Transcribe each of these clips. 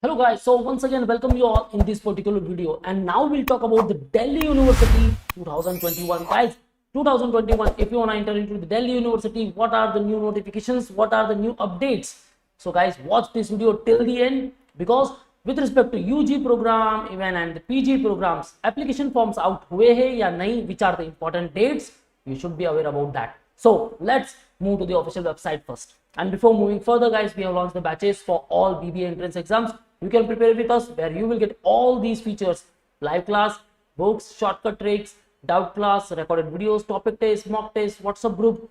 Hello guys, so once again welcome you all in this particular video, and now we'll talk about the Delhi University 2021. Guys, 2021, if you want to enter into the Delhi University, what are the new notifications, what are the new updates? So guys, watch this video till the end, because with respect to UG program even and the PG programs, application forms out हुए हैं या नहीं, which are the important dates, you should be aware about that. So let's move to the official website first. And before moving further, guys, we have launched the batches for all BBA entrance exams. You can prepare with us, where you will get all these features: live class, books, shortcut tricks, doubt class, recorded videos, topic tests, mock tests, WhatsApp group,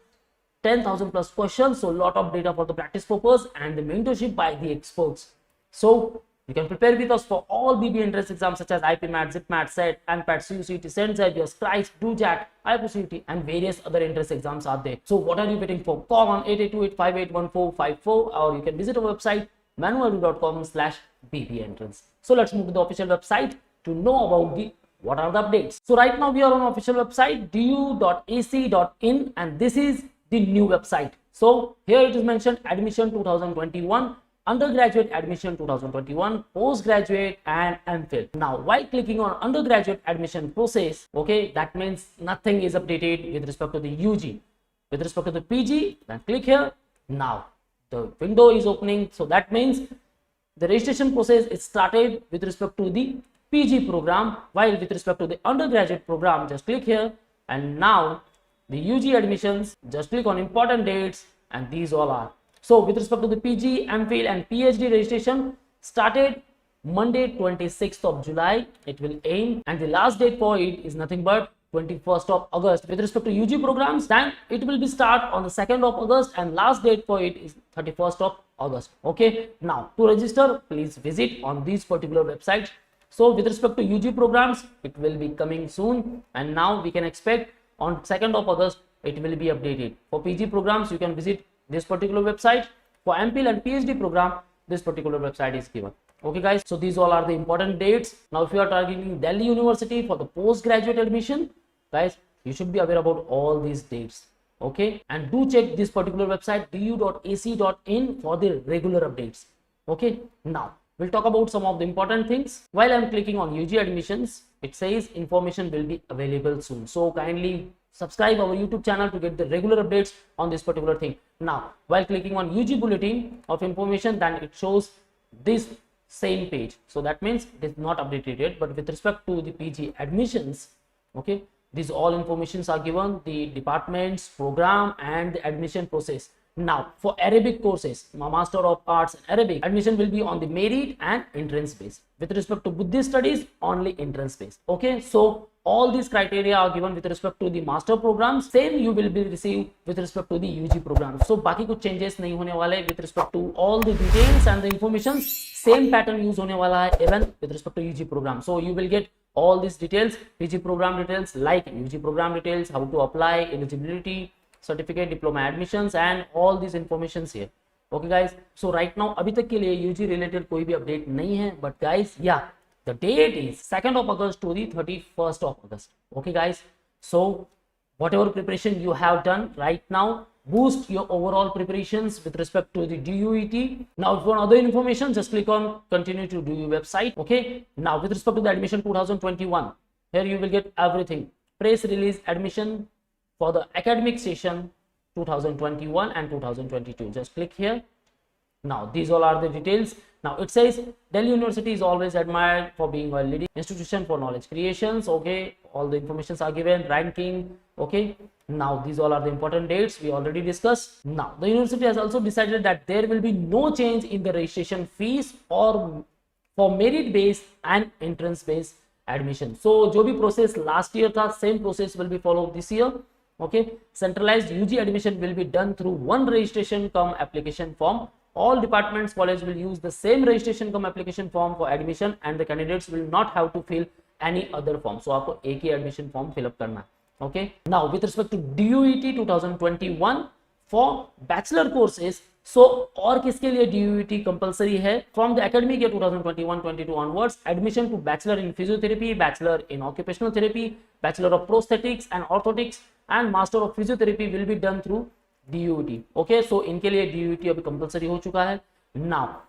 10,000 plus questions, so a lot of data for the practice purpose, and the mentorship by the experts. So you can prepare with us for all BB entrance exams such as IPMAT, ZipMat, SET, ANPAT, CUCT, SENT, Xavier, CRISP, DOJAT, IPCUT, and various other entrance exams are there. So what are you waiting for? Call on 8828581454, or you can visit our website manualdu.com/BB-entrance. So let's move to the official website to know about the what are the updates. So right now we are on official website du.ac.in, and this is the new website. So here it is mentioned admission 2021, undergraduate admission 2021, postgraduate and MPhil. Now while clicking on undergraduate admission process, okay, that means nothing is updated with respect to the UG. With respect to the PG, then click here. Now the window is opening, so that means the registration process is started with respect to the PG program, while with respect to the undergraduate program, just click here. And now the UG admissions, just click on important dates, and these all are. So with respect to the PG, MPhil and PhD registration started Monday 26th of July, it will end, and the last date for it is nothing but 21st of August. With respect to UG programs, then it will be start on the 2nd of August, and last date for it is 31st of August. Okay, now to register, please visit on these particular websites. So with respect to UG programs, it will be coming soon, and now we can expect on 2nd of August it will be updated. For PG programs, you can visit this particular website. For MPhil and PhD program, this particular website is given. Okay guys, so these all are the important dates. Now if you are targeting Delhi University for the postgraduate admission, guys, you should be aware about all these dates. Okay, and do check this particular website du.ac.in for the regular updates. Okay, now we'll talk about some of the important things. While I'm clicking on UG admissions, it says information will be available soon, so kindly subscribe our YouTube channel to get the regular updates on this particular thing. Now while clicking on UG bulletin of information, then it shows this same page, so that means it is not updated yet. But with respect to the PG admissions, okay, these all informations are given, the departments, program, and the admission process. Now for Arabic courses, Master of Arts in Arabic, admission will be on the merit and entrance base. With respect to Buddhist studies, only entrance base. Okay, so all these criteria are given with respect to the master programs. Same you will be received with respect to the UG program. So बाकी कुछ changes नहीं होने वाले with respect to all the details and the information. Same pattern use होने वाला है even with respect to UG program. So you will get all these details, PG program details like UG program details, how to apply, eligibility, certificate, diploma admissions, and all these informations here. Okay guys, so right now अभी तक के लिए UG related कोई भी update नहीं है, but guys, yeah, the date is 2nd of August to the 31st of August. Okay guys, so whatever preparation you have done right now, boost your overall preparations with respect to the DUET. Now if you want other information, just click on continue to DU website. Okay, now with respect to the admission 2021, here you will get everything: press release admission for the academic session 2021 and 2022. Just click here. Now these all are the details. Now it says Delhi University is always admired for being a leading institution for knowledge creations. Okay, all the informations are given, ranking. Okay, now these all are the important dates we already discussed. Now the university has also decided that there will be no change in the registration fees or for merit based and entrance based admission. So जो भी process last year था, same process will be followed this year. Okay, centralized UG admission will be done through one registration cum application form. All departments, college will use the same registration cum application form for admission, and the candidates will not have to fill any other form. So आपको एक ही admission form fill up करना है. Okay, now with respect to DUET 2021 for bachelor courses, so और किसके लिए DUET compulsory है? From the academic year 2021-22 onwards, admission to bachelor in physiotherapy, bachelor in occupational therapy, bachelor of prosthetics and orthotics, and master of physiotherapy will be done through DUET. Okay, so इनके लिए DUET अभी compulsory हो चुका है. Now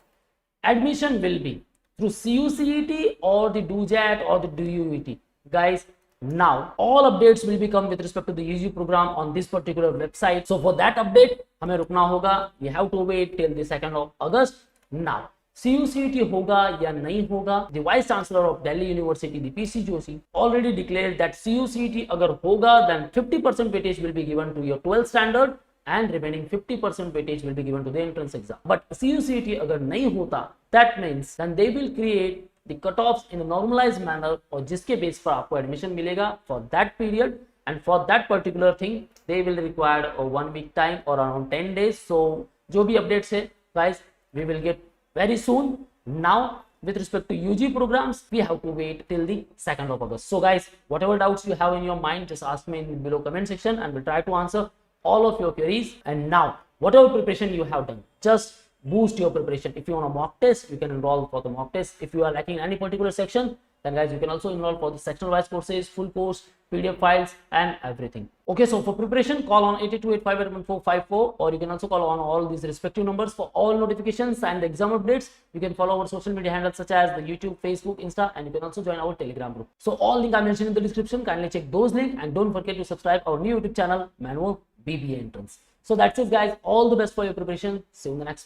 admission will be through CUCET or the DUJAT or the DUET. Guys, now all updates will become with respect to the UG program on this particular website. So for that update हमें रुकना होगा. We have to wait till the 2nd of August. Now CUCET होगा या नहीं होगा? The Vice Chancellor of Delhi University, the PC Joshi, already declared that CUCET अगर होगा then 50% weightage will be given to your 12th standard and remaining 50% weightage will be given to the entrance exam. But CUCET अगर नहीं होता, that means then they will create the cutoffs in a normalized manner और जिसके base पर आपको admission मिलेगा for that period, and for that particular thing they will require a 1 week time or around 10 days. So जो भी updates है guys we will get very soon. Now with respect to UG programs we have to wait till the 2nd of August. So guys, whatever doubts you have in your mind, just ask me in the below comment section and we'll try to answer all of your queries. And now whatever preparation you have done, just boost your preparation. If you want a mock test, you can enroll for the mock test. If you are lacking any particular section, then guys you can also enroll for the sectional wise courses, full course, PDF files and everything. Okay, so for preparation call on 82851454 or you can also call on all these respective numbers for all notifications and exam updates. You can follow our social media handles such as the YouTube, Facebook, Insta, and you can also join our Telegram group. So all link I mentioned in the description, kindly check those links and don't forget to subscribe our new YouTube channel Manual BBA Entrance. So that's it guys, all the best for your preparation. See you in the next video.